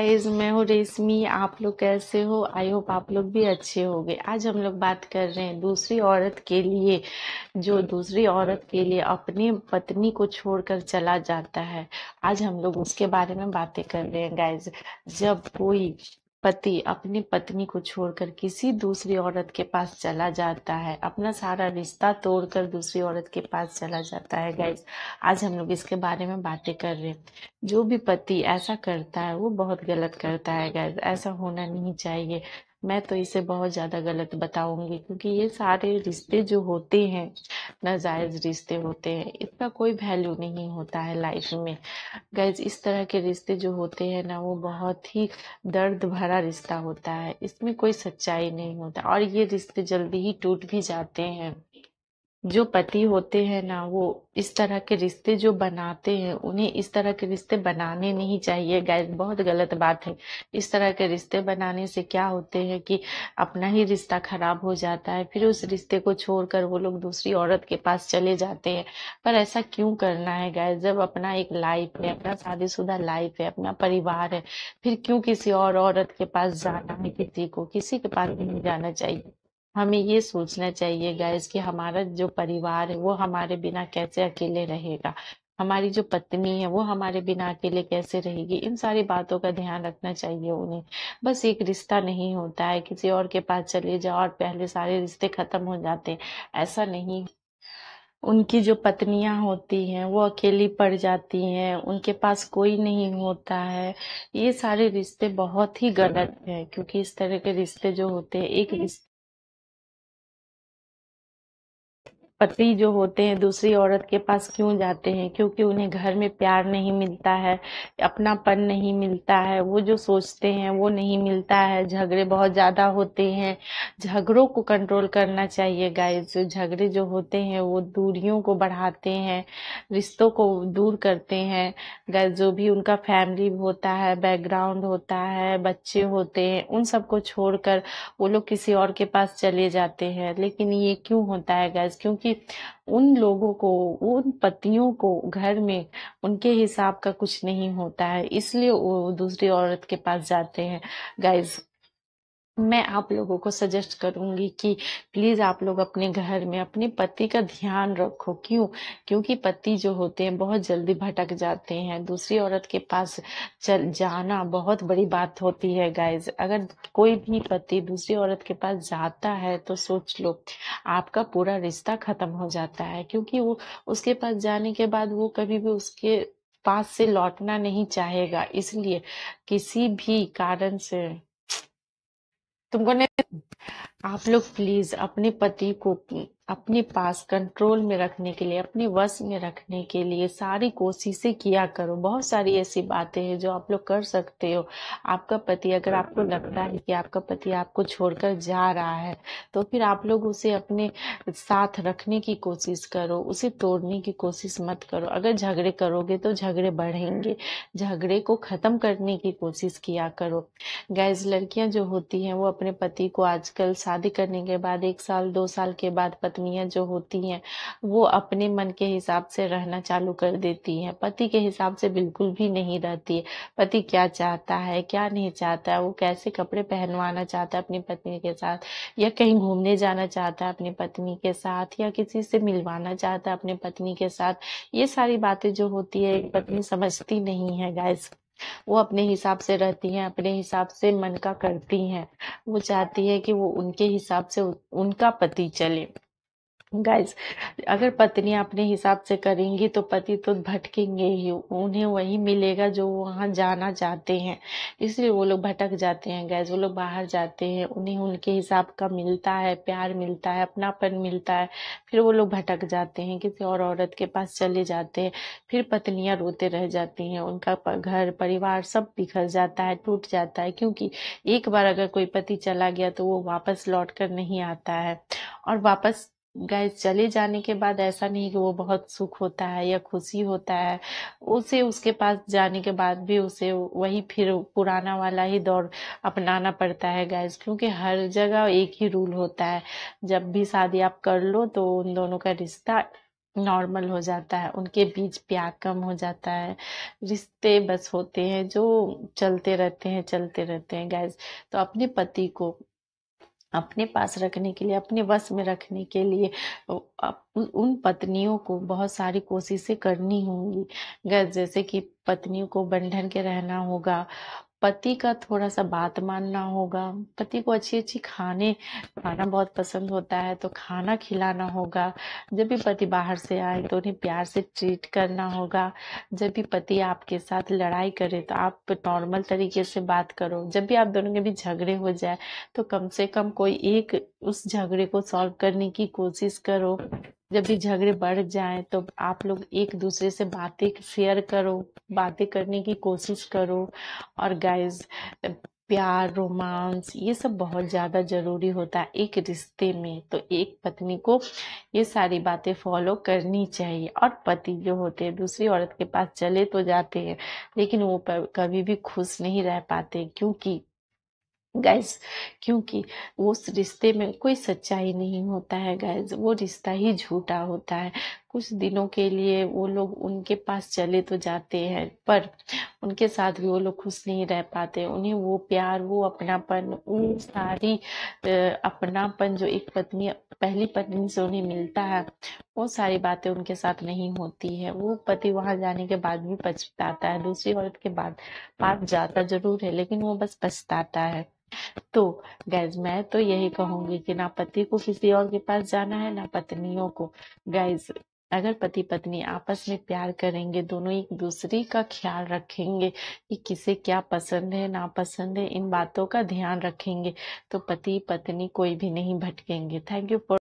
Guys, मैं हूँ रेशमी। आप लोग कैसे हो? आई होप आप लोग भी अच्छे होंगे। आज हम लोग बात कर रहे हैं दूसरी औरत के लिए, जो दूसरी औरत के लिए अपनी पत्नी को छोड़कर चला जाता है। आज हम लोग उसके बारे में बातें कर रहे हैं गाइस। जब कोई पति अपनी पत्नी को छोड़कर किसी दूसरी औरत के पास चला जाता है, अपना सारा रिश्ता तोड़कर दूसरी औरत के पास चला जाता है गाइस, आज हम लोग इसके बारे में बातें कर रहे हैं। जो भी पति ऐसा करता है वो बहुत गलत करता है गाइस, ऐसा होना नहीं चाहिए। मैं तो इसे बहुत ज्यादा गलत बताऊंगी, क्योंकि ये सारे रिश्ते जो होते हैं नाजायज रिश्ते होते हैं, इसका कोई वैल्यू नहीं होता है लाइफ में गाइज। इस तरह के रिश्ते जो होते हैं ना, वो बहुत ही दर्द भरा रिश्ता होता है, इसमें कोई सच्चाई नहीं होता और ये रिश्ते जल्दी ही टूट भी जाते हैं। जो पति होते हैं ना, वो इस तरह के रिश्ते जो बनाते हैं, उन्हें इस तरह के रिश्ते बनाने नहीं चाहिए गाइस, बहुत गलत बात है। इस तरह के रिश्ते बनाने से क्या होते हैं कि अपना ही रिश्ता खराब हो जाता है, फिर उस रिश्ते को छोड़कर वो लोग दूसरी औरत के पास चले जाते हैं। पर ऐसा क्यों करना है गाइस? जब अपना एक लाइफ है, अपना शादीशुदा लाइफ है, अपना परिवार है, फिर क्यों किसी और औरत के पास जाना है? किसी के पास नहीं जाना चाहिए। हमें ये सोचना चाहिए गाइस कि हमारा जो परिवार है वो हमारे बिना कैसे अकेले रहेगा, हमारी जो पत्नी है वो हमारे बिना अकेले कैसे रहेगी। इन सारी बातों का ध्यान रखना चाहिए उन्हें। बस एक रिश्ता नहीं होता है किसी और के पास चले जाओ और पहले सारे रिश्ते खत्म हो जाते हैं, ऐसा नहीं। उनकी जो पत्नियां होती हैं वो अकेली पड़ जाती हैं, उनके पास कोई नहीं होता है। ये सारे रिश्ते बहुत ही गलत हैं, क्योंकि इस तरह के रिश्ते जो होते हैं, एक रिश्ते पति जो होते हैं दूसरी औरत के पास क्यों जाते हैं? क्योंकि उन्हें घर में प्यार नहीं मिलता है, अपनापन नहीं मिलता है, वो जो सोचते हैं वो नहीं मिलता है, झगड़े बहुत ज्यादा होते हैं। झगड़ों को कंट्रोल करना चाहिए गाइस। झगड़े जो होते हैं वो दूरियों को बढ़ाते हैं, रिश्तों को दूर करते हैं गाइस। जो भी उनका फैमिली होता है, बैकग्राउंड होता है, बच्चे होते हैं, उन सबको छोड़कर वो लोग किसी और के पास चले जाते हैं। लेकिन ये क्यों होता है गाइस? क्योंकि उन लोगों को, उन पतियों को घर में उनके हिसाब का कुछ नहीं होता है, इसलिए वो दूसरी औरत के पास जाते हैं गाइस। मैं आप लोगों को सजेस्ट करूंगी कि प्लीज आप लोग अपने घर में अपने पति का ध्यान रखो। क्यों? क्योंकि पति जो होते हैं बहुत जल्दी भटक जाते हैं, दूसरी औरत के पास चल जाना बहुत बड़ी बात होती है गाइज। अगर कोई भी पति दूसरी औरत के पास जाता है तो सोच लो, आपका पूरा रिश्ता खत्म हो जाता है, क्योंकि वो उसके पास जाने के बाद वो कभी भी उसके पास से लौटना नहीं चाहेगा। इसलिए किसी भी कारण से तुमको नहीं, आप लोग प्लीज अपने पति को अपने पास कंट्रोल में रखने के लिए, अपने वश में रखने के लिए सारी कोशिशें किया करो। बहुत सारी ऐसी बातें हैं जो आप लोग कर सकते हो। आपका पति, अगर आपको लगता है कि आपका पति आपको छोड़कर जा रहा है, तो फिर आप लोग उसे अपने साथ रखने की कोशिश करो, उसे तोड़ने की कोशिश मत करो। अगर झगड़े करोगे तो झगड़े बढ़ेंगे, झगड़े को खत्म करने की कोशिश किया करो गाइज। लड़कियां जो होती हैं वो अपने पति को आजकल शादी करने के बाद 1 साल 2 साल के बाद पत्नियां जो होती हैं वो अपने मन के हिसाब से रहना चालू कर देती हैं, पति के हिसाब से बिल्कुल भी नहीं रहती है। पति क्या चाहता है क्या नहीं चाहता है, वो कैसे कपड़े पहनवाना चाहता है अपनी पत्नी के साथ, या कहीं घूमने जाना चाहता है अपनी पत्नी के साथ, या किसी से मिलवाना चाहता है अपनी पत्नी के साथ, ये सारी बातें जो होती है एक पत्नी समझती नहीं है गाइस। वो अपने हिसाब से रहती हैं, अपने हिसाब से मन का करती हैं। वो चाहती है कि वो उनके हिसाब से उनका पति चले गाइस। अगर पत्नियां अपने हिसाब से करेंगी तो पति तो भटकेंगे ही, उन्हें वही मिलेगा जो वो वहां जाना चाहते हैं। इसलिए वो लोग भटक जाते हैं गाइस, वो लोग बाहर जाते हैं, उन्हें उनके हिसाब का मिलता है, प्यार मिलता है, अपनापन मिलता है, फिर वो लोग भटक जाते हैं, किसी और औरत के पास चले जाते हैं। फिर पत्नियां रोते रह जाती हैं, उनका घर परिवार सब बिखर जाता है, टूट जाता है, क्योंकि एक बार अगर कोई पति चला गया तो वो वापस लौट कर नहीं आता है। और वापस गाइस चले जाने के बाद ऐसा नहीं कि वो बहुत सुख होता है या खुशी होता है, उसे उसके पास जाने के बाद भी उसे वही फिर पुराना वाला ही दौर अपनाना पड़ता है गाइस। क्योंकि हर जगह एक ही रूल होता है, जब भी शादी आप कर लो तो उन दोनों का रिश्ता नॉर्मल हो जाता है, उनके बीच प्यार कम हो जाता है। रिश्ते बस होते हैं जो चलते रहते हैं गाइस। तो अपने पति को अपने पास रखने के लिए, अपने वश में रखने के लिए उन पत्नियों को बहुत सारी कोशिशें करनी होंगी गाइस। जैसे कि पत्नियों को बंधन के रहना होगा, पति का थोड़ा सा बात मानना होगा, पति को अच्छी अच्छी खाना बहुत पसंद होता है तो खाना खिलाना होगा। जब भी पति बाहर से आए तो उन्हें प्यार से ट्रीट करना होगा। जब भी पति आपके साथ लड़ाई करे तो आप नॉर्मल तरीके से बात करो। जब भी आप दोनों के बीच झगड़े हो जाए तो कम से कम कोई एक उस झगड़े को सॉल्व करने की कोशिश करो। जब भी झगड़े बढ़ जाए तो आप लोग एक दूसरे से बातें शेयर करो, बातें करने की कोशिश करो। और गाइस, प्यार, रोमांस, ये सब बहुत ज्यादा जरूरी होता है एक रिश्ते में। तो एक पत्नी को ये सारी बातें फॉलो करनी चाहिए। और पति जो होते हैं दूसरी औरत के पास चले तो जाते हैं, लेकिन वो कभी भी खुश नहीं रह पाते। गाइस क्योंकि उस रिश्ते में कोई सच्चाई नहीं होता है गाइस, वो रिश्ता ही झूठा होता है। कुछ दिनों के लिए वो लोग उनके पास चले तो जाते हैं, पर उनके साथ भी वो लोग खुश नहीं रह पाते। उन्हें वो प्यार, वो अपनापन, वो सारी अपनापन जो एक पत्नी पहली पत्नी से उन्हें मिलता है, वो सारी बातें उनके साथ नहीं होती है। वो पति वहां जाने के बाद भी पछताता है, दूसरी औरत के बाद पास जाता जरूर है लेकिन वो बस पछताता है। तो गाइज, मैं तो यही कहूंगी कि ना पति को किसी और के पास जाना है, ना पत्नियों को। गाइज, अगर पति पत्नी आपस में प्यार करेंगे, दोनों एक दूसरे का ख्याल रखेंगे कि किसे क्या पसंद है ना पसंद है, इन बातों का ध्यान रखेंगे, तो पति पत्नी कोई भी नहीं भटकेंगे। Thank you for